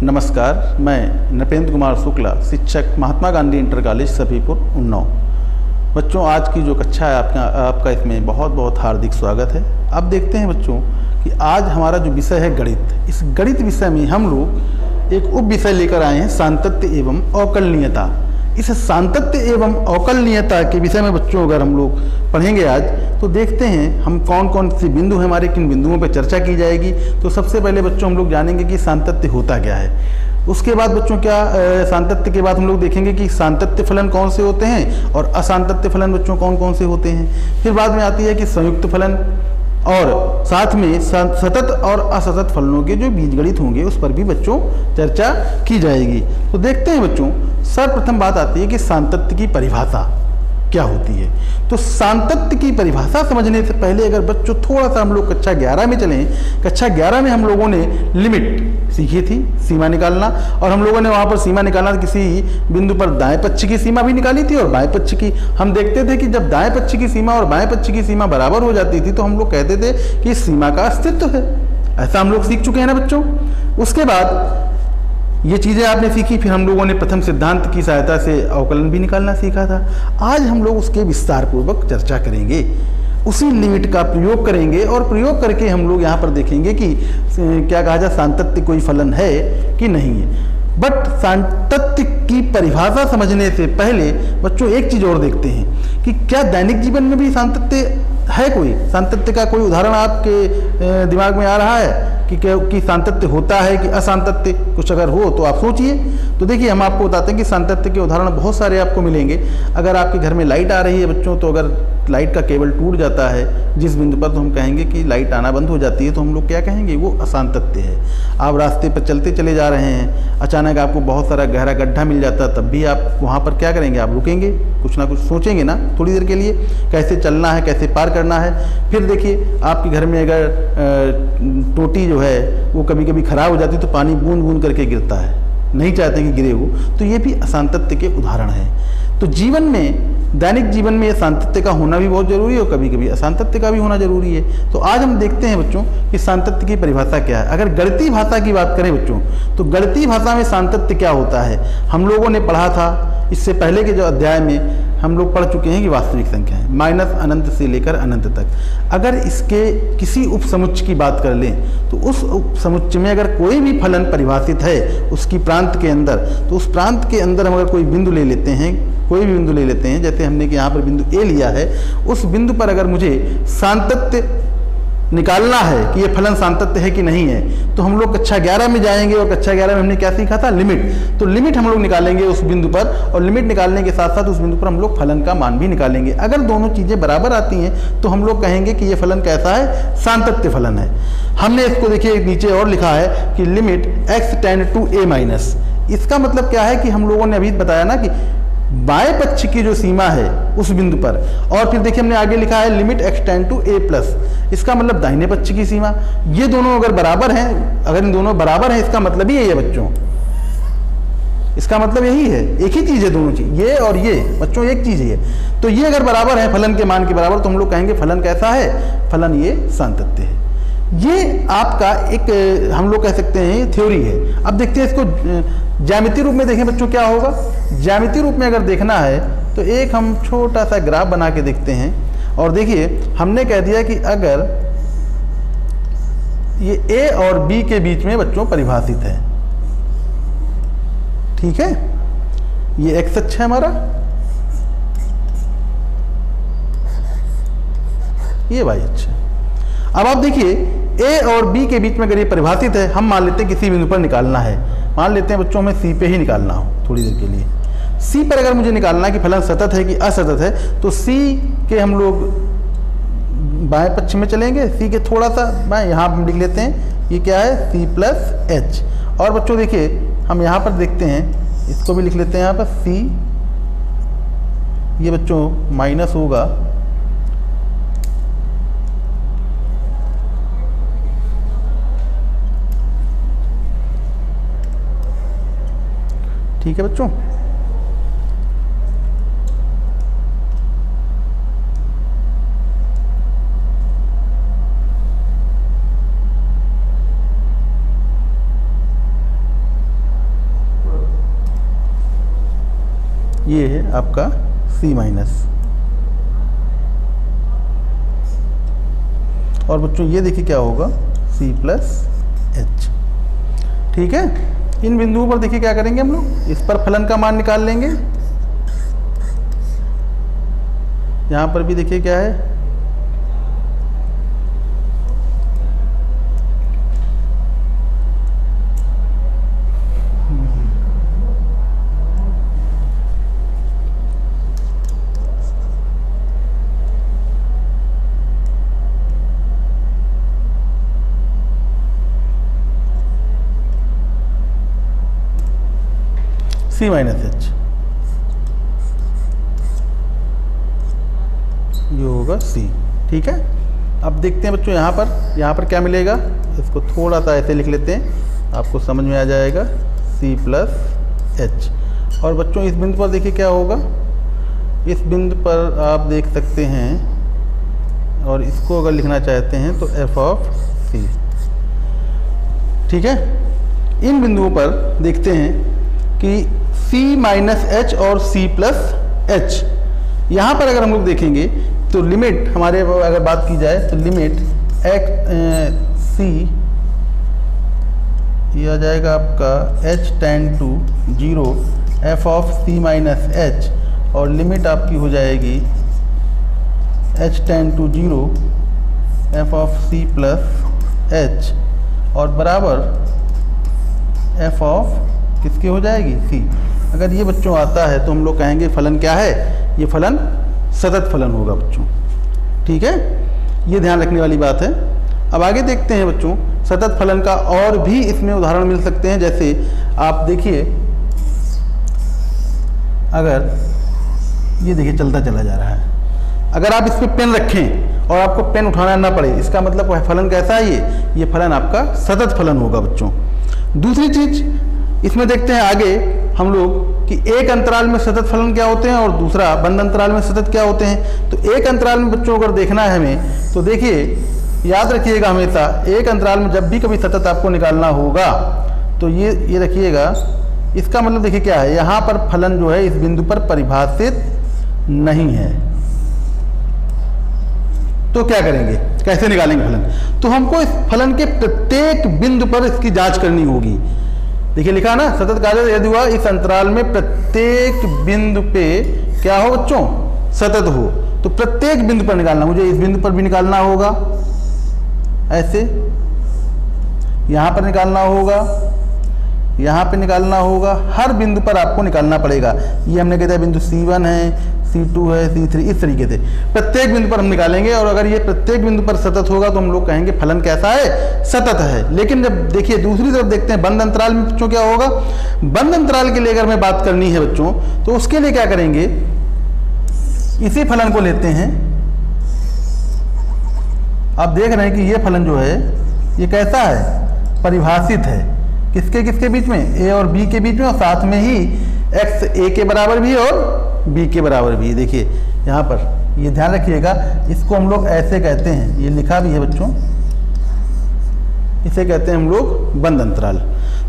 नमस्कार, मैं नृपेंद्र कुमार शुक्ला, शिक्षक महात्मा गांधी इंटर कॉलेज सफीपुर उन्नाव। बच्चों, आज की जो कक्षा है आपका इसमें बहुत बहुत हार्दिक स्वागत है। अब देखते हैं बच्चों कि आज हमारा जो विषय है गणित। इस गणित विषय में हम लोग एक उप विषय लेकर आए हैं, सातत्य एवं अवकलनीयता। इस सातत्य एवं अवकलनीयता के विषय में बच्चों अगर हम लोग पढ़ेंगे आज, तो देखते हैं हम कौन कौन से बिंदु हैं, हमारे किन बिंदुओं पर चर्चा की जाएगी। तो सबसे पहले बच्चों हम लोग जानेंगे कि सातत्य होता क्या है। उसके बाद बच्चों सातत्य के बाद हम लोग देखेंगे कि सातत्य फलन कौन से होते हैं और असातत्य फलन बच्चों कौन कौन से होते हैं। फिर बाद में आती है कि संयुक्त फलन, और साथ में सतत और असतत फलनों के जो बीजगणित होंगे उस पर भी बच्चों चर्चा की जाएगी। तो देखते हैं बच्चों, सर्वप्रथम बात आती है कि सातत्य की परिभाषा क्या होती है। तो सातत्य की परिभाषा समझने से पहले अगर बच्चों थोड़ा सा हम लोग कक्षा 11 में चलें, कक्षा 11 में हम लोगों ने लिमिट सीखी थी, सीमा निकालना, और हम लोगों ने वहाँ पर सीमा निकालना, किसी बिंदु पर दाएं पक्ष की सीमा भी निकाली थी और बाएं पक्ष की। हम देखते थे कि जब दाएं पक्ष की सीमा और बाएं पक्ष की सीमा बराबर हो जाती थी तो हम लोग कहते थे कि सीमा का अस्तित्व है। ऐसा हम लोग सीख चुके हैं ना बच्चों। उसके बाद ये चीज़ें आपने सीखी, फिर हम लोगों ने प्रथम सिद्धांत की सहायता से अवकलन भी निकालना सीखा था। आज हम लोग उसके विस्तार पूर्वक चर्चा करेंगे, उसी लिमिट का प्रयोग करेंगे, और प्रयोग करके हम लोग यहाँ पर देखेंगे कि क्या कहा जाए, सातत्य कोई फलन है कि नहीं है। बट सातत्य की परिभाषा समझने से पहले बच्चों एक चीज़ और देखते हैं कि क्या दैनिक जीवन में भी सातत्य है। कोई सातत्य का कोई उदाहरण आपके दिमाग में आ रहा है कि सातत्य होता है कि असातत्य, कुछ अगर हो तो आप सोचिए। तो देखिए, हम आपको बताते हैं कि सातत्य के उदाहरण बहुत सारे आपको मिलेंगे। अगर आपके घर में लाइट आ रही है बच्चों, तो अगर लाइट का केबल टूट जाता है जिस बिंदु पर, तो हम कहेंगे कि लाइट आना बंद हो जाती है, तो हम लोग क्या कहेंगे, वो असातत्य है। आप रास्ते पर चलते चले जा रहे हैं, अचानक आपको बहुत सारा गहरा गड्ढा मिल जाता है, तब भी आप वहाँ पर क्या करेंगे, आप रुकेंगे, कुछ ना कुछ सोचेंगे ना थोड़ी देर के लिए, कैसे चलना है, कैसे पार करना है। फिर देखिए, आपके घर में अगर टोटी जो है वो कभी कभी खराब हो जाती है, तो पानी बूंद बूंद करके गिरता है, नहीं चाहते कि गिरे वो, तो ये भी असातत्य के उदाहरण हैं। तो जीवन में, दैनिक जीवन में ये सातत्य का होना भी बहुत जरूरी है और कभी कभी असातत्य का भी होना जरूरी है। तो आज हम देखते हैं बच्चों कि सातत्य की परिभाषा क्या है। अगर गणितीय भाषा की बात करें बच्चों, तो गणितीय भाषा में सातत्य क्या होता है हम लोगों ने पढ़ा था। इससे पहले के जो अध्याय में हम लोग पढ़ चुके हैं कि वास्तविक संख्या है माइनस अनंत से लेकर अनंत तक। अगर इसके किसी उपसमुच्चय की बात कर लें, तो उस उपसमुच्चय में अगर कोई भी फलन परिभाषित है उसकी प्रांत के अंदर, तो उस प्रांत के अंदर हम अगर कोई बिंदु ले लेते हैं, कोई भी बिंदु ले लेते हैं, जैसे हमने कि यहाँ पर बिंदु ए लिया है, उस बिंदु पर अगर मुझे सातत्य निकालना है कि ये फलन सातत्य है कि नहीं है, तो हम लोग कक्षा 11 में जाएंगे, और कक्षा 11 में हमने क्या सीखा था, लिमिट। तो लिमिट हम लोग निकालेंगे उस बिंदु पर, और लिमिट निकालने के साथ साथ उस बिंदु पर हम लोग फलन का मान भी निकालेंगे। अगर दोनों चीज़ें बराबर आती हैं तो हम लोग कहेंगे कि ये फलन कैसा है, सातत्य फलन है। हमने इसको देखिए नीचे और लिखा है कि limit x tend to a minus. इसका मतलब क्या है कि हम लोगों ने अभी बताया ना कि बाएं पक्ष की जो सीमा है उस बिंदु पर, और फिर देखिए हमने आगे लिखा है limit x tend to a plus. इसका मतलब दाहिने पक्ष की सीमा। ये दोनों अगर बराबर हैं, अगर इन दोनों बराबर हैं, इसका मतलब ही यही है बच्चों, इसका मतलब यही है, एक ही चीज़ है दोनों चीज, ये और ये बच्चों एक चीज़ है। तो ये अगर बराबर है फलन के मान के बराबर, तो हम लोग कहेंगे फलन कैसा है, फलन ये सातत्य है। ये आपका एक हम लोग कह सकते हैं थ्योरी है। अब देखते हैं इसको ज्यामितीय रूप में देखें बच्चों क्या होगा। ज्यामितीय रूप में अगर देखना है तो एक हम छोटा सा ग्राफ बना के देखते हैं, और देखिए हमने कह दिया कि अगर ये a और b के बीच में बच्चों परिभाषित है, ठीक है, ये x अक्ष है हमारा, ये y अक्ष है। अब आप देखिए a और b के बीच में अगर ये परिभाषित है, हम मान लेते हैं किसी बिंदु पर निकालना है, मान लेते हैं बच्चों हमें c पे ही निकालना हो थोड़ी देर के लिए। c पर अगर मुझे निकालना है कि फलन सतत है कि असतत है, तो c के हम लोग बाएं पक्ष में चलेंगे, c के थोड़ा सा बाएं, यहाँ हम लिख लेते हैं ये क्या है, c प्लस एच। और बच्चों देखिए हम यहाँ पर देखते हैं, इसको भी लिख लेते हैं यहाँ पर c, ये बच्चों माइनस होगा, ठीक है बच्चों। ये है आपका C माइनस। और बच्चों ये देखिए क्या होगा, C प्लस H। ठीक है, इन बिंदुओं पर देखिए क्या करेंगे हम लोग, इस पर फलन का मान निकाल लेंगे। यहाँ पर भी देखिए क्या है, C माइनस H, ये होगा C। ठीक है, अब देखते हैं बच्चों यहाँ पर क्या मिलेगा, इसको थोड़ा सा ऐसे लिख लेते हैं, आपको समझ में आ जाएगा, C प्लस H। और बच्चों इस बिंदु पर देखिए क्या होगा, इस बिंदु पर आप देख सकते हैं, और इसको अगर लिखना चाहते हैं तो f ऑफ C। ठीक है, इन बिंदुओं पर देखते हैं कि C माइनस H और C प्लस H। यहाँ पर अगर हम लोग देखेंगे तो लिमिट हमारे अगर बात की जाए तो लिमिट C ये आ जाएगा आपका H tend to 0 f of C minus H, और लिमिट आपकी हो जाएगी H tend to 0 f of C plus H, और बराबर f ऑफ किसकी हो जाएगी, C। अगर ये बच्चों आता है तो हम लोग कहेंगे फलन क्या है, ये फलन सतत फलन होगा बच्चों। ठीक है, ये ध्यान रखने वाली बात है। अब आगे देखते हैं बच्चों, सतत फलन का और भी इसमें उदाहरण मिल सकते हैं। जैसे आप देखिए, अगर ये देखिए चलता चला जा रहा है, अगर आप इस पर पेन रखें और आपको पेन उठाना ना पड़े, इसका मतलब फलन कैसा है, ये फलन आपका सतत फलन होगा बच्चों। दूसरी चीज इसमें देखते हैं आगे हम लोग कि एक अंतराल में सतत फलन क्या होते हैं और दूसरा बंद अंतराल में सतत क्या होते हैं। तो एक अंतराल में बच्चों अगर देखना है हमें तो देखिए, याद रखिएगा हमेशा, एक अंतराल में जब भी कभी सतत आपको निकालना होगा तो ये रखिएगा, इसका मतलब देखिए क्या है, यहाँ पर फलन जो है इस बिंदु पर परिभाषित नहीं है। तो क्या करेंगे, कैसे निकालेंगे फलन, तो हमको इस फलन के प्रत्येक बिंदु पर इसकी जांच करनी होगी। देखिए लिखा ना, सतत कार्य यदि हुआ इस अंतराल में प्रत्येक बिंदु पे क्या हो बच्चों, सतत हो, तो प्रत्येक बिंदु पर निकालना, मुझे इस बिंदु पर भी निकालना होगा, ऐसे यहां पर निकालना होगा, यहां पे निकालना होगा, हर बिंदु पर आपको निकालना पड़ेगा। ये हमने कहता है बिंदु C1 है, C2 है, C3, इस तरीके से प्रत्येक बिंदु पर हम निकालेंगे। और अगर ये प्रत्येक बिंदु पर सतत होगा तो हम लोग कहेंगे फलन कैसा है, सतत है। लेकिन जब देखिए दूसरी तरफ देखते हैं बंद अंतराल में बच्चों क्या होगा, बंद अंतराल के लिए अगर मैं बात करनी है बच्चों तो उसके लिए क्या करेंगे, इसी फलन को लेते हैं। आप देख रहे हैं कि ये फलन जो है ये कैसा है, परिभाषित है, किसके किसके बीच में, A और B के बीच में, और साथ में ही x A के बराबर भी और B के बराबर भी। देखिए यहाँ पर ये ध्यान रखिएगा, इसको हम लोग ऐसे कहते हैं, ये लिखा भी है बच्चों, इसे कहते हैं हम लोग बंद अंतराल।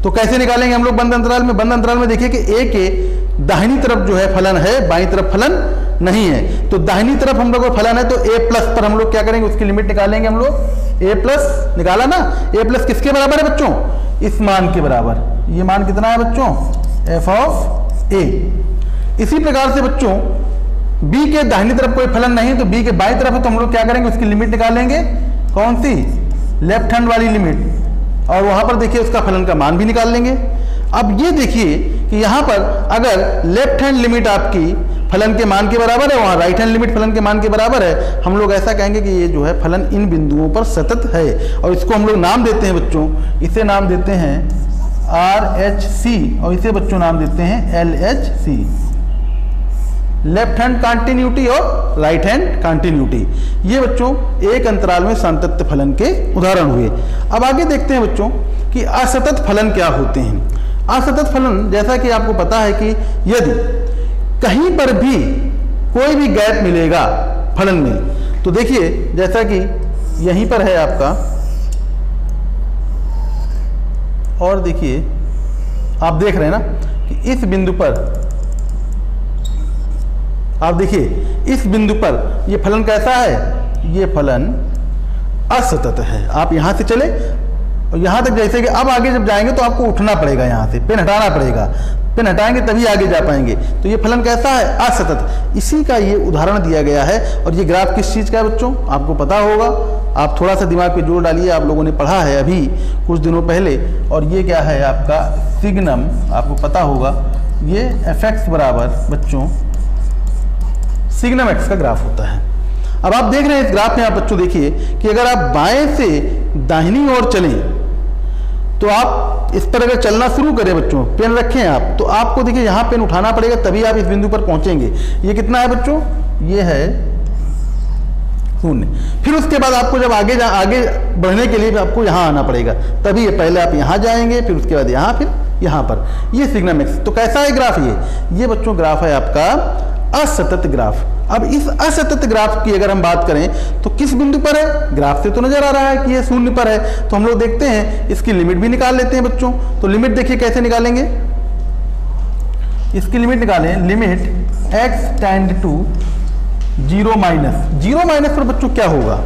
तो कैसे निकालेंगे हम लोग बंद अंतराल में, बंद अंतराल में देखिए कि A के दाहिनी तरफ जो है फलन है, बाईं तरफ फलन नहीं है। तो दाहिनी तरफ हम लोग को फलन है तो A प्लस पर हम लोग क्या करेंगे, उसकी लिमिट निकालेंगे हम लोग, A प्लस निकाला ना, A प्लस किसके बराबर है बच्चों, इस मान के बराबर। ये मान कितना है बच्चों, f ऑफ A। इसी प्रकार से बच्चों B के दाहिनी तरफ कोई फलन नहीं, तो B के बाईं तरफ है तो हम लोग क्या करेंगे, उसकी लिमिट निकालेंगे, कौन सी, लेफ्ट हैंड वाली लिमिट, और वहां पर देखिए उसका फलन का मान भी निकाल लेंगे। अब ये देखिए कि यहाँ पर अगर लेफ्ट हैंड लिमिट आपकी फलन के मान के बराबर है, वहाँ राइट हैंड लिमिट फलन के मान के बराबर है, हम लोग ऐसा कहेंगे कि ये जो है फलन इन बिंदुओं पर सतत है। और इसको हम लोग नाम देते हैं बच्चों, इसे नाम देते हैं RHC, और इसे बच्चों नाम देते हैं LHC, लेफ्ट हैंड कंटिन्यूटी और राइट हैंड कंटिन्यूटी। ये बच्चों एक अंतराल में सातत्य फलन के उदाहरण हुए। अब आगे देखते हैं बच्चों कि असतत फलन क्या होते हैं। असतत फलन, जैसा कि आपको पता है कि यदि कहीं पर भी कोई भी गैप मिलेगा फलन में, तो देखिए जैसा कि यहीं पर है आपका, और देखिए आप देख रहे हैं ना कि इस बिंदु पर आप देखिए इस बिंदु पर ये फलन कैसा है, ये फलन असतत है। आप यहाँ से चले और यहाँ तक, जैसे कि अब आगे जब जाएंगे तो आपको उठना पड़ेगा, यहाँ से पेन हटाना पड़ेगा, पेन हटाएंगे तभी आगे जा पाएंगे। तो ये फलन कैसा है, असतत। इसी का ये उदाहरण दिया गया है। और ये ग्राफ किस चीज़ का है बच्चों, आपको पता होगा, आप थोड़ा सा दिमाग पे जोर डालिए, आप लोगों ने पढ़ा है अभी कुछ दिनों पहले। और ये क्या है आपका सिग्नम, आपको पता होगा, ये fx बराबर बच्चों सिग्नम x का ग्राफ होता है। अब आप देख रहे हैं इस ग्राफ में, आप बच्चों देखिए कि अगर आप बाएं से दाहिनी ओर चलें तो आप इस पर अगर चलना शुरू करें बच्चों, पेन रखें आप, तो आपको देखिए यहाँ पेन उठाना पड़ेगा तभी आप इस बिंदु पर पहुंचेंगे। ये कितना है बच्चों, ये है 0। फिर उसके बाद आपको जब आगे बढ़ने के लिए आपको यहाँ आना पड़ेगा, तभी ये पहले आप यहाँ जाएंगे, फिर उसके बाद यहाँ, फिर यहाँ पर। ये सिग्नम x। तो कैसा है ग्राफ, ये बच्चों ग्राफ है आपका असतत ग्राफ। अब इस असतत ग्राफ की अगर हम बात करें तो किस बिंदु पर है, ग्राफ से तो नजर आ रहा है कि ये 0 पर है। तो हम लोग देखते हैं, इसकी लिमिट भी निकाल लेते हैं बच्चों। तो लिमिट देखिए कैसे निकालेंगे, इसकी लिमिट निकालें, limit x tend to 0 minus पर बच्चों क्या होगा,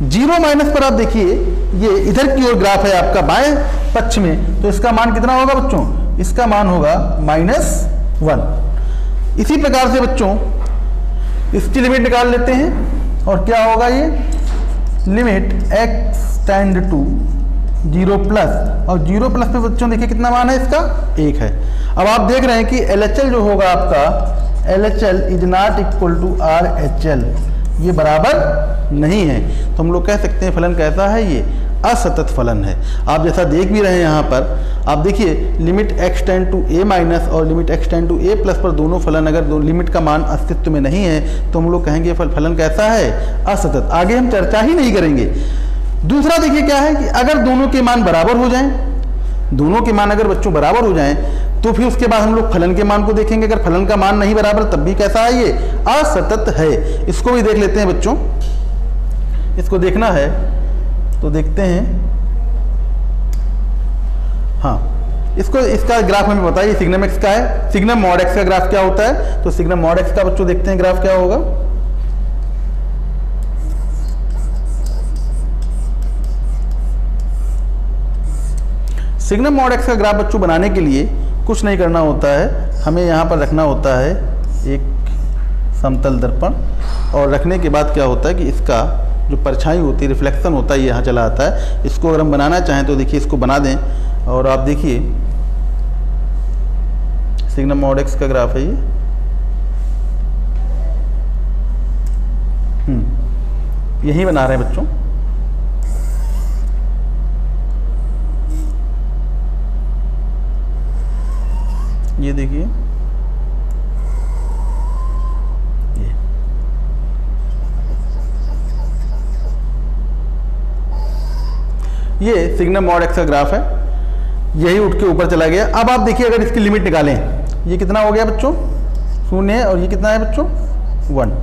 0 माइनस पर आप देखिए ये इधर की ओर ग्राफ है आपका बाएं पक्ष में, तो इसका मान कितना होगा बच्चों, इसका मान होगा -1। इसी प्रकार से बच्चों इसकी लिमिट निकाल लेते हैं और क्या होगा, ये limit x tend to 0 plus, और 0 प्लस पे बच्चों देखिए कितना मान है इसका, 1 है। अब आप देख रहे हैं कि LHL जो होगा आपका, LHL is not equal to RHL, ये बराबर नहीं है। तो हम लोग कह सकते हैं फलन कैसा है, ये असतत फलन है। आप जैसा देख भी रहे हैं यहाँ पर, आप देखिए limit x tend to a minus और limit x tend to a plus पर दोनों फलन, अगर लिमिट का मान अस्तित्व में नहीं है तो हम लोग कहेंगे फलन कैसा है, असतत। आगे हम चर्चा ही नहीं करेंगे। दूसरा देखिए क्या है कि अगर दोनों के मान बराबर हो जाएं, दोनों के मान अगर बच्चों बराबर हो जाएं तो फिर उसके बाद हम लोग फलन के मान को देखेंगे। अगर फलन का मान नहीं बराबर तब भी कैसा है, ये असतत है। इसको भी देख लेते हैं बच्चों, इसको देखना है तो देखते हैं। हाँ, इसका ग्राफ हमें बताइए, सिग्नम x का है, सिग्नम मॉड x का ग्राफ क्या होता है। तो सिग्नम मॉड x का बच्चों देखते हैं ग्राफ क्या होगा। सिग्नम मॉड x का ग्राफ बच्चों बनाने के लिए कुछ नहीं करना होता है, हमें यहाँ पर रखना होता है एक समतल दर्पण, और रखने के बाद क्या होता है कि इसका जो परछाई होती है, रिफ्लेक्शन होता है, ये यहाँ चला आता है। इसको अगर हम बनाना चाहें तो देखिए इसको बना दें, और आप देखिए सिग्नम मॉड x का ग्राफ है ये। यही बना रहे हैं बच्चों। ये देखिए, ये सिग्नम मॉड x का ग्राफ है, यही उठ के ऊपर चला गया। अब आप देखिए अगर इसकी लिमिट निकालें, ये कितना हो गया बच्चों, 0 है, और ये कितना है बच्चों, 1।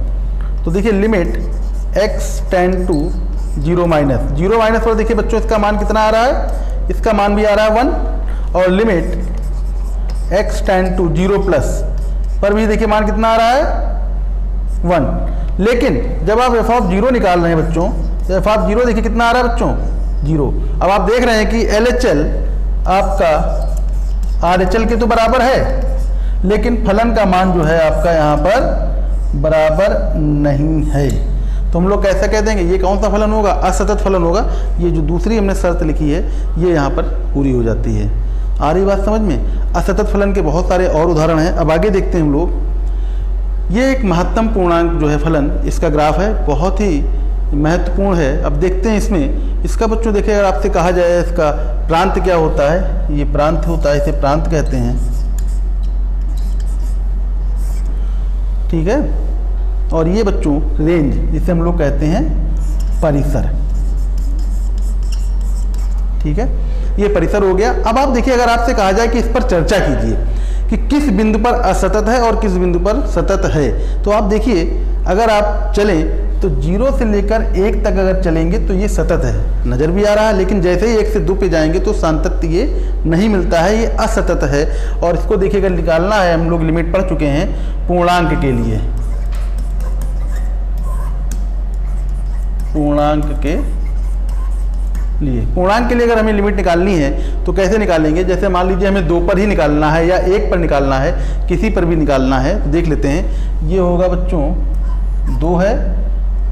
तो देखिए limit x tend to 0 minus पर देखिए बच्चों इसका मान कितना आ रहा है, इसका मान भी आ रहा है 1, और limit x tend to 0 plus पर भी देखिए मान कितना आ रहा है, 1। लेकिन जब आप f ऑफ 0 निकाल रहे हैं बच्चों, तो f ऑफ 0 देखिए कितना आ रहा है बच्चों, 0। अब आप देख रहे हैं कि LHL आपका RHL के तो बराबर है, लेकिन फलन का मान जो है आपका यहाँ पर बराबर नहीं है। तो हम लोग कैसे कह देंगे, ये कौन सा फलन होगा, असतत फलन होगा। ये जो दूसरी हमने शर्त लिखी है ये यहाँ पर पूरी हो जाती है। आ रही बात समझ में। असतत फलन के बहुत सारे और उदाहरण हैं, अब आगे देखते हैं हम लोग। ये एक महत्तम पूर्णांक जो है फलन, इसका ग्राफ है, बहुत ही महत्वपूर्ण है। अब देखते हैं इसमें, इसका बच्चों देखिए अगर आपसे कहा जाए इसका प्रांत क्या होता है, ये प्रांत होता है, इसे प्रांत कहते हैं, ठीक है। और ये बच्चों रेंज, जिसे हम लोग कहते हैं परिसर, ठीक है, ये परिसर हो गया। अब आप देखिए अगर आपसे कहा जाए कि इस पर चर्चा कीजिए कि किस बिंदु पर असतत है और किस बिंदु पर सतत है, तो आप देखिए अगर आप चलें तो 0 से लेकर 1 तक अगर चलेंगे तो ये सतत है, नज़र भी आ रहा है। लेकिन जैसे ही 1 से 2 पे जाएंगे तो सांतत्य ये नहीं मिलता है, ये असतत है। और इसको देखिए अगर निकालना है, हम लोग लिमिट पढ़ चुके हैं पूर्णांक के लिए, पूर्णांक के लिए अगर हमें लिमिट निकालनी है तो कैसे निकालेंगे? जैसे मान लीजिए हमें 2 पर ही निकालना है या 1 पर निकालना है, किसी पर भी निकालना है तो देख लेते हैं। ये होगा बच्चों 2 है,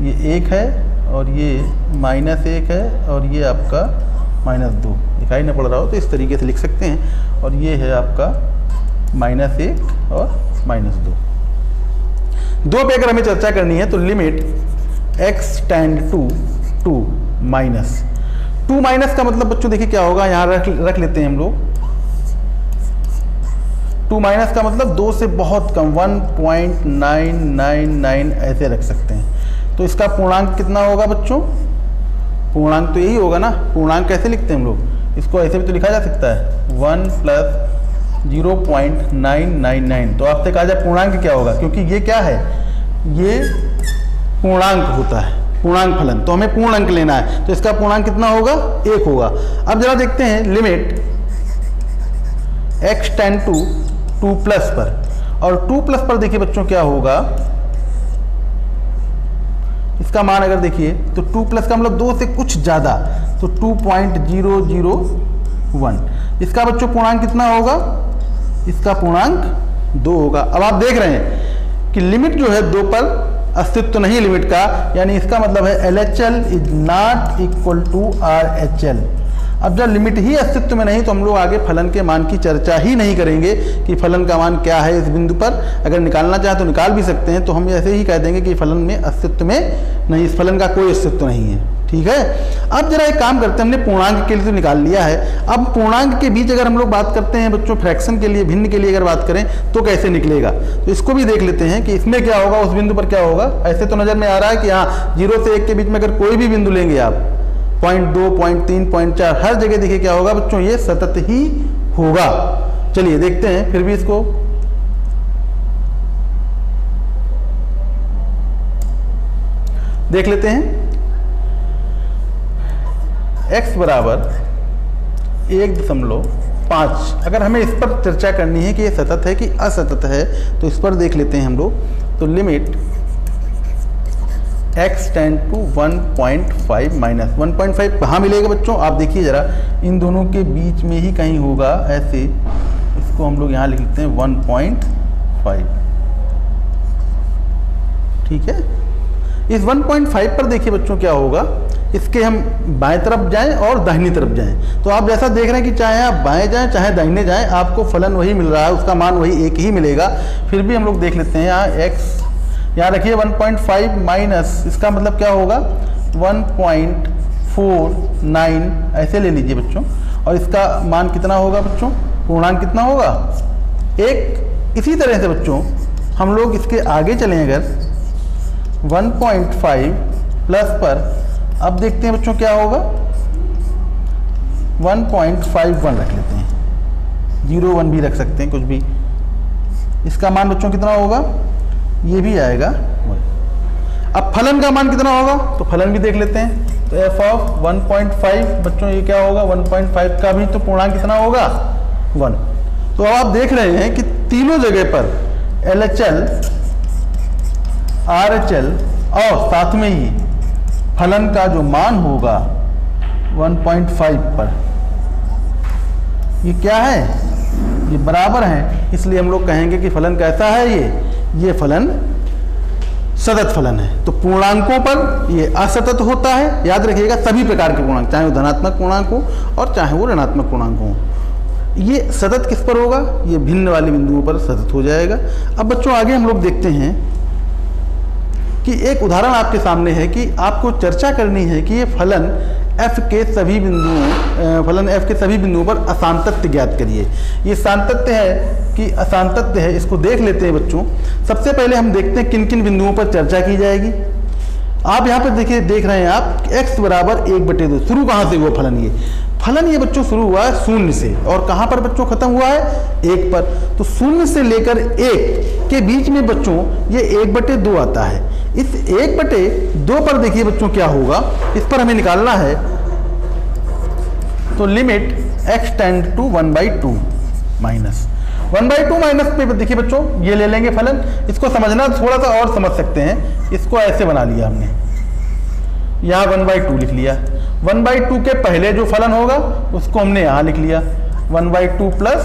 ये 1 है और ये -1 है और ये आपका -2, दिखाई ना पड़ रहा हो तो इस तरीके से लिख सकते हैं। और ये है आपका -1 और -2। 2 पे अगर हमें चर्चा करनी है तो limit x tend to 2 minus 2 minus का मतलब बच्चों देखिए क्या होगा, यहाँ रख लेते हैं हम लोग। 2 माइनस का मतलब 2 से बहुत कम, 1.999 ऐसे रख सकते हैं। तो इसका पूर्णांक कितना होगा बच्चों? पूर्णांक तो यही होगा ना। पूर्णांक कैसे लिखते हैं हम लोग? इसको ऐसे भी तो लिखा जा सकता है 1 + 0.999। तो आपसे कहा जाए पूर्णांक क्या होगा, क्योंकि ये क्या है, ये पूर्णांक होता है, पूर्णांक फलन। तो हमें पूर्णांक लेना है, तो इसका पूर्णांक कितना होगा? 1 होगा। अब जरा देखते हैं limit x tend to 2 plus पर, और 2 प्लस पर देखिए बच्चों क्या होगा, इसका मान अगर देखिए तो 2 प्लस का मतलब 2 से कुछ ज़्यादा, तो 2.001। इसका बच्चों पूर्णांक कितना होगा? इसका पूर्णांक 2 होगा। अब आप देख रहे हैं कि लिमिट जो है 2 पर अस्तित्व नहीं लिमिट का, यानी इसका मतलब है LHL is not equal to RHL। अब जब लिमिट ही अस्तित्व में नहीं तो हम लोग आगे फलन के मान की चर्चा ही नहीं करेंगे कि फलन का मान क्या है इस बिंदु पर। अगर निकालना चाहे तो निकाल भी सकते हैं, तो हम ऐसे ही कह देंगे कि फलन में अस्तित्व में नहीं, इस फलन का कोई अस्तित्व नहीं है। ठीक है। अब जरा एक काम करते हैं, हमने पूर्णांक के लिए तो निकाल लिया है। अब पूर्णांक के बीच अगर हम लोग बात करते हैं बच्चों, फ्रैक्शन के लिए, भिन्न के लिए अगर बात करें तो कैसे निकलेगा, तो इसको भी देख लेते हैं कि इसमें क्या होगा, उस बिंदु पर क्या होगा। ऐसे तो नजर में आ रहा है कि हाँ 0 से 1 के बीच में अगर कोई भी बिंदु लेंगे आप, 0.2, 0.3, 0.4, हर जगह देखिए क्या होगा बच्चों, ये सतत ही होगा। चलिए देखते हैं फिर भी इसको। देख लेते हैं x बराबर 1.5। अगर हमें इस पर चर्चा करनी है कि ये सतत है कि असतत है, तो इस पर देख लेते हैं हम लोग। तो limit x tend to 1.5 minus 1.5 कहाँ मिलेगा बच्चों? आप देखिए जरा, इन दोनों के बीच में ही कहीं होगा, ऐसे इसको हम लोग यहाँ लिख लेते हैं 1.5। ठीक है। इस 1.5 पर देखिए बच्चों क्या होगा, इसके हम बाएं तरफ जाएं और दाहिनी तरफ जाएं, तो आप जैसा देख रहे हैं कि चाहे आप बाएं जाएं चाहे दाहिने जाएं, आपको फलन वही मिल रहा है, उसका मान वही एक ही मिलेगा। फिर भी हम लोग देख लेते हैं यहाँ x, यहाँ रखिए 1.5 माइनस, इसका मतलब क्या होगा 1.49 ऐसे ले लीजिए बच्चों। और इसका मान कितना होगा बच्चों? पूर्णांक कितना होगा? 1। इसी तरह से बच्चों हम लोग इसके आगे चलें, अगर 1.5 प्लस पर, अब देखते हैं बच्चों क्या होगा, 1.51 रख लेते हैं, 0.1 भी रख सकते हैं, कुछ भी। इसका मान बच्चों कितना होगा? ये भी आएगा 1। अब फलन का मान कितना होगा, तो फलन भी देख लेते हैं। तो f ऑफ 1.5 बच्चों ये क्या होगा, 1.5 का भी तो पूर्णांक कितना होगा 1। तो अब आप देख रहे हैं कि तीनों जगह पर LHL, RHL और साथ में ही फलन का जो मान होगा 1.5 पर, ये क्या है, ये बराबर है। इसलिए हम लोग कहेंगे कि फलन कैसा है, ये फलन सतत फलन है। तो पूर्णांकों पर ये असतत होता है, याद रखिएगा, सभी प्रकार के पूर्णांक, चाहे वो धनात्मक पूर्णांक हो और चाहे वो ऋणात्मक पूर्णांक हो। ये सतत किस पर होगा, ये भिन्न वाले बिंदुओं पर सतत हो जाएगा। अब बच्चों आगे हम लोग देखते हैं कि एक उदाहरण आपके सामने है कि आपको चर्चा करनी है कि ये फलन f के सभी बिंदुओं पर असांतत्य ज्ञात करिए। ये सातत्य है कि असांतत्य है, इसको देख लेते हैं बच्चों। सबसे पहले हम देखते हैं किन किन बिंदुओं पर चर्चा की जाएगी। आप यहाँ पर देखिए, देख रहे हैं आप x बराबर 1/2। शुरू कहाँ से हुआ फलन? ये बच्चों शुरू हुआ है 0 से, और कहाँ पर बच्चों खत्म हुआ है 1 पर। तो 0 से लेकर 1 के बीच में बच्चों ये 1/2 आता है। इस 1/2 पर देखिए बच्चों क्या होगा, इस पर हमें निकालना है। तो limit x tend to 1/2 minus 1/2 minus पे देखिए बच्चों ये ले लेंगे फलन। इसको समझना थोड़ा सा और समझ सकते हैं, इसको ऐसे बना लिया हमने, यहाँ 1/2 लिख लिया। 1/2 के पहले जो फलन होगा उसको हमने यहाँ लिख लिया 1/2 प्लस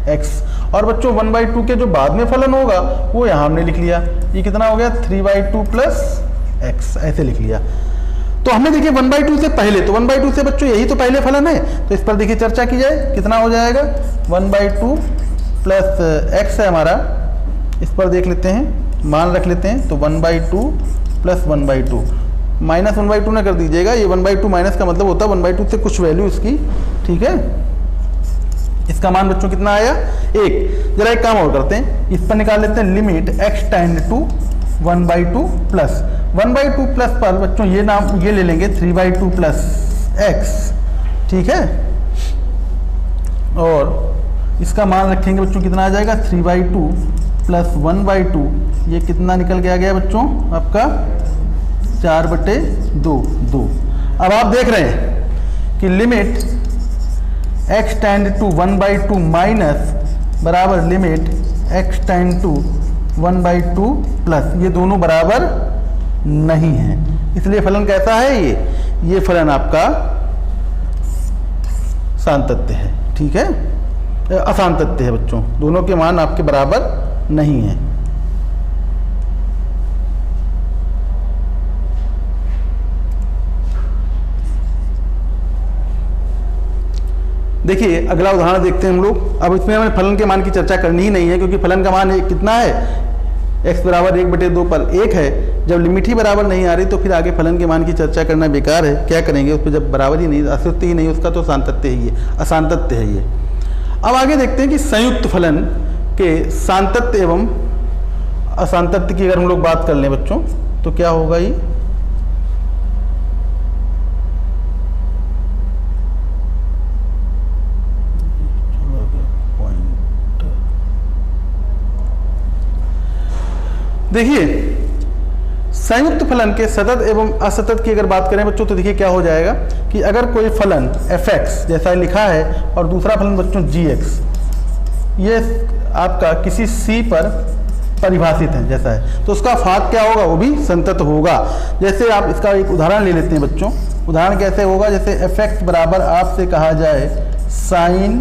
x, और बच्चों 1/2 के जो बाद में फलन होगा वो यहाँ हमने लिख लिया। ये कितना हो गया 3/2 प्लस x, ऐसे लिख लिया। तो हमने देखिए 1/2 से पहले, तो 1/2 से बच्चों यही तो पहले फलन है, तो इस पर देखिए चर्चा की जाए, कितना हो जाएगा 1/2 प्लस x है हमारा, इस पर देख लेते हैं, मान रख लेते हैं, तो 1/2 प्लस 1/2 माइनस 1/2 ना कर दीजिएगा, ये 1/2 माइनस का मतलब होता है 1/2 से कुछ वैल्यू इसकी, ठीक है। इसका मान बच्चों कितना आया 1। जरा एक काम और करते हैं, इस पर निकाल लेते हैं limit x tend to 1/2 plus 1/2 plus पर बच्चों ये नाम ये ले लेंगे 3/2 प्लस x, ठीक है। और इसका मान रखेंगे बच्चों कितना आ जाएगा 3/2 प्लस 1/2, ये कितना निकल के आ गया बच्चों आपका 4/2। अब आप देख रहे हैं कि limit x tend to 1/2 minus बराबर limit x tend to 1/2 plus, ये दोनों बराबर नहीं है, इसलिए फलन कैसा है ये फलन आपका सांतत्य है, ठीक है, असंतत्य है बच्चों, दोनों के मान आपके बराबर नहीं है। देखिए अगला उदाहरण देखते हैं हम लोग। अब इसमें हमें फलन के मान की चर्चा करनी ही नहीं है, क्योंकि फलन का मान कितना है x बराबर 1/2 पर 1 है। जब लिमिट ही बराबर नहीं आ रही तो फिर आगे फलन के मान की चर्चा करना बेकार है, क्या करेंगे उस पर, जब बराबर ही नहीं, अस्तित्व ही नहीं उसका, तो सांतत्य ही है, असांतत्य है ये। अब आगे देखते हैं कि संयुक्त फलन के सांतत्य एवं असांतत्य की अगर हम लोग बात कर लें बच्चों तो क्या होगा ये, देखिए संयुक्त फलन के सतत एवं असतत की अगर बात करें बच्चों तो देखिए क्या हो जाएगा कि अगर कोई फलन fx जैसा लिखा है और दूसरा फलन बच्चों gx, ये आपका किसी c पर परिभाषित है जैसा है, तो उसका फाक क्या होगा, वो भी संतत होगा। जैसे आप इसका एक उदाहरण ले लेते हैं बच्चों, उदाहरण कैसे होगा, जैसे fx बराबर आपसे कहा जाए sin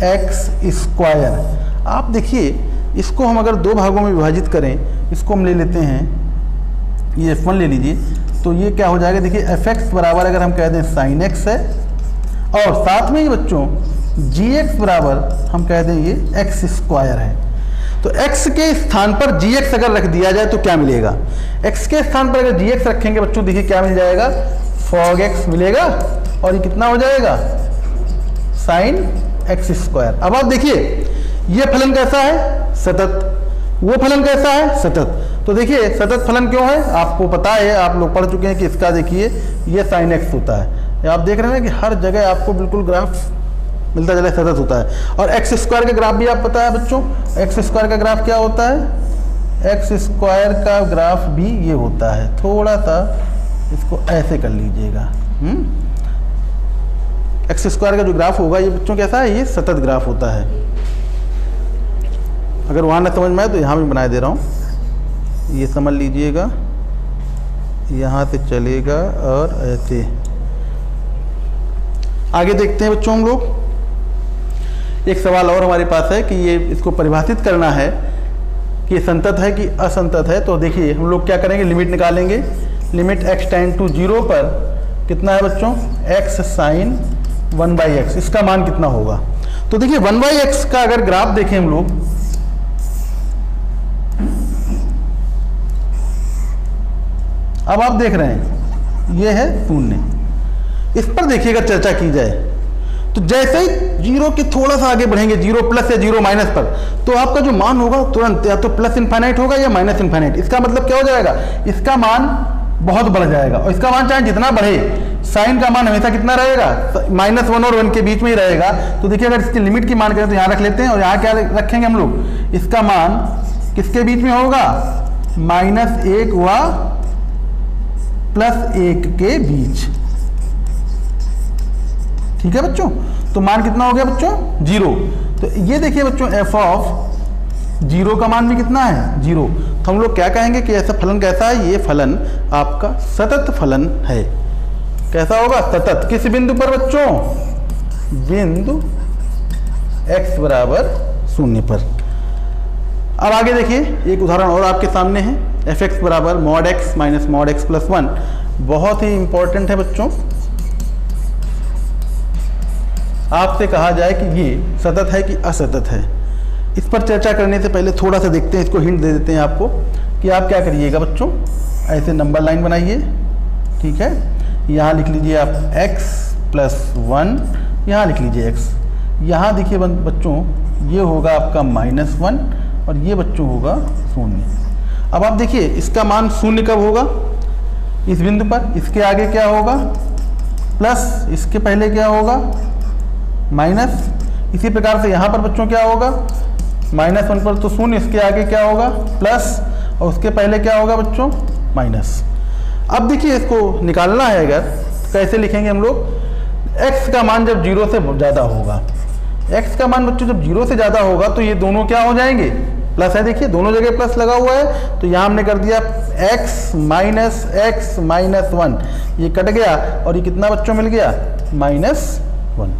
x²। आप देखिए इसको हम अगर दो भागों में विभाजित करें, इसको हम ले लेते हैं, ये f1 ले लीजिए, तो ये क्या हो जाएगा, देखिए fx बराबर अगर हम कह दें sin x है, और साथ में ही बच्चों gx बराबर हम कह दें ये x² है। तो x के स्थान पर gx अगर रख दिया जाए तो क्या मिलेगा, x के स्थान पर अगर gx रखेंगे बच्चों देखिए क्या मिल जाएगा, fog x मिलेगा, और ये कितना हो जाएगा sin x²। अब आप देखिए ये फलन कैसा है, सतत, वो फलन कैसा है, सतत। तो देखिए सतत फलन क्यों है, आपको पता है, आप लोग पढ़ चुके हैं कि इसका देखिए ये sin x होता है। आप देख रहे हैं कि हर जगह आपको बिल्कुल ग्राफ मिलता चला सतत होता है। और x² का ग्राफ भी आप पता है बच्चों, x² का ग्राफ क्या होता है, x² का ग्राफ भी ये होता है। थोड़ा सा इसको ऐसे कर लीजिएगा, x² का जो ग्राफ होगा ये बच्चों कैसा है, ये सतत ग्राफ होता है। अगर वहाँ ना समझ में आए तो यहाँ भी बना दे रहा हूँ, ये समझ लीजिएगा, यहाँ से चलेगा और ऐसे। आगे देखते हैं बच्चों हम लोग, एक सवाल और हमारे पास है कि ये इसको परिभाषित करना है कि ये संतत है कि असंतत है। तो देखिए हम लोग क्या करेंगे, लिमिट निकालेंगे, लिमिट x टेंड टू 0 पर कितना है बच्चों, x sin 1/x, इसका मान कितना होगा। तो देखिए 1/x का अगर ग्राफ देखें हम लोग, अब आप देख रहे हैं ये है 0, इस पर देखिएगा चर्चा की जाए तो जैसे ही 0 के थोड़ा सा आगे बढ़ेंगे, 0 प्लस या 0 माइनस पर, तो आपका जो मान होगा तुरंत या तो प्लस इनफाइनाइट होगा या माइनस इनफाइनाइट। इसका मतलब क्या हो जाएगा, इसका मान बहुत बढ़ जाएगा, और इसका मान चाहे जितना बढ़े, साइन का मान हमेशा कितना रहेगा, -1 और 1 के बीच में ही रहेगा। तो देखिए अगर इसकी लिमिट की मान करें तो यहाँ रख लेते हैं, और यहाँ क्या रखेंगे हम लोग, इसका मान किसके बीच में होगा, -1 व +1 के बीच, ठीक है बच्चों। तो मान कितना हो गया बच्चों 0। तो ये देखिए बच्चों f ऑफ 0 का मान भी कितना है 0। तो हम लोग क्या कहेंगे कि ऐसा फलन कैसा है, ये फलन आपका सतत फलन है। कैसा होगा सतत, किस बिंदु पर बच्चों, बिंदु x बराबर 0 पर। अब आगे देखिए एक उदाहरण और आपके सामने है, f(x) बराबर mod x minus mod x plus 1। बहुत ही इंपॉर्टेंट है बच्चों, आपसे कहा जाए कि ये सतत है कि असतत है। इस पर चर्चा करने से पहले थोड़ा सा देखते हैं, इसको हिंट दे देते हैं आपको कि आप क्या करिएगा बच्चों, ऐसे नंबर लाइन बनाइए, ठीक है। यहाँ लिख लीजिए आप x प्लस 1, यहाँ लिख लीजिए x। यहाँ देखिए बच्चों ये होगा आपका -1 और ये बच्चों होगा 0। अब आप देखिए इसका मान 0 कब होगा, इस बिंदु पर। इसके आगे क्या होगा प्लस, इसके पहले क्या होगा माइनस। इसी प्रकार से यहाँ पर बच्चों क्या होगा -1 पर तो 0, इसके आगे क्या होगा प्लस और उसके पहले क्या होगा बच्चों माइनस। अब देखिए इसको निकालना है, अगर कैसे लिखेंगे हम लोग, x का मान जब 0 से ज़्यादा होगा, x का मान बच्चों जब 0 से ज़्यादा होगा तो ये दोनों क्या हो जाएंगे प्लस है। देखिए दोनों जगह प्लस लगा हुआ है, तो यहाँ हमने कर दिया x माइनस x माइनस 1, ये कट गया और ये कितना बच्चों मिल गया -1।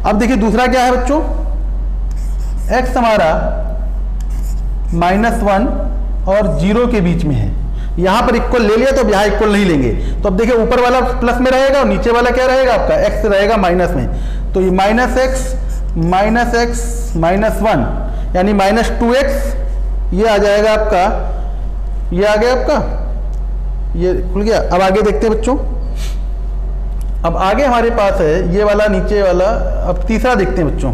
अब देखिए दूसरा क्या है बच्चों, x हमारा -1 और 0 के बीच में है। यहाँ पर इक्वल ले लिया तो अब यहाँ इक्वल नहीं लेंगे, तो अब देखिए ऊपर वाला प्लस में रहेगा और नीचे वाला क्या रहेगा आपका x रहेगा माइनस में। तो ये -x माइनस 1 यानी -2x, ये आ जाएगा आपका, ये आ गया आपका, ये खुल गया। अब आगे देखते हैं बच्चों, अब आगे हमारे पास है ये वाला नीचे वाला। अब तीसरा देखते हैं बच्चों,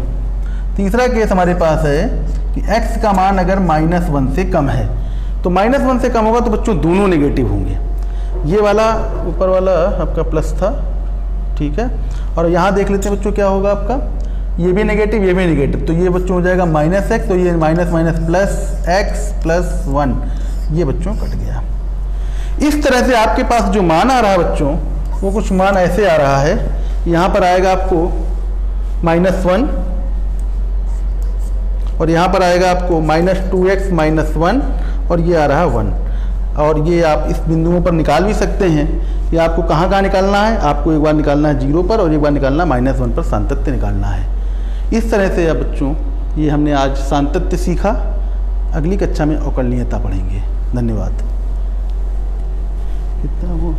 तीसरा केस हमारे पास है कि x का मान अगर -1 से कम है, तो -1 से कम होगा तो बच्चों दोनों नेगेटिव होंगे। ये वाला ऊपर वाला आपका प्लस था, ठीक है। और यहाँ देख लेते हैं बच्चों क्या होगा आपका, ये भी नेगेटिव ये भी नेगेटिव, तो ये बच्चों हो जाएगा -x, तो ये minus minus plus x plus 1, ये बच्चों कट गया। इस तरह से आपके पास जो मान आ रहा है बच्चों, वो कुछ मान ऐसे आ रहा है। यहाँ पर आएगा आपको -1 और यहाँ पर आएगा आपको -2x माइनस 1 और ये आ रहा है 1। और ये आप इस बिंदुओं पर निकाल भी सकते हैं। ये आपको कहाँ कहाँ निकालना है, आपको एक बार निकालना है 0 पर और एक बार निकालना -1 पर, सातत्य निकालना है। इस तरह से अब बच्चों ये हमने आज सातत्य सीखा। अगली कक्षा में अवकलनीयता पढ़ेंगे। धन्यवाद। कितना वो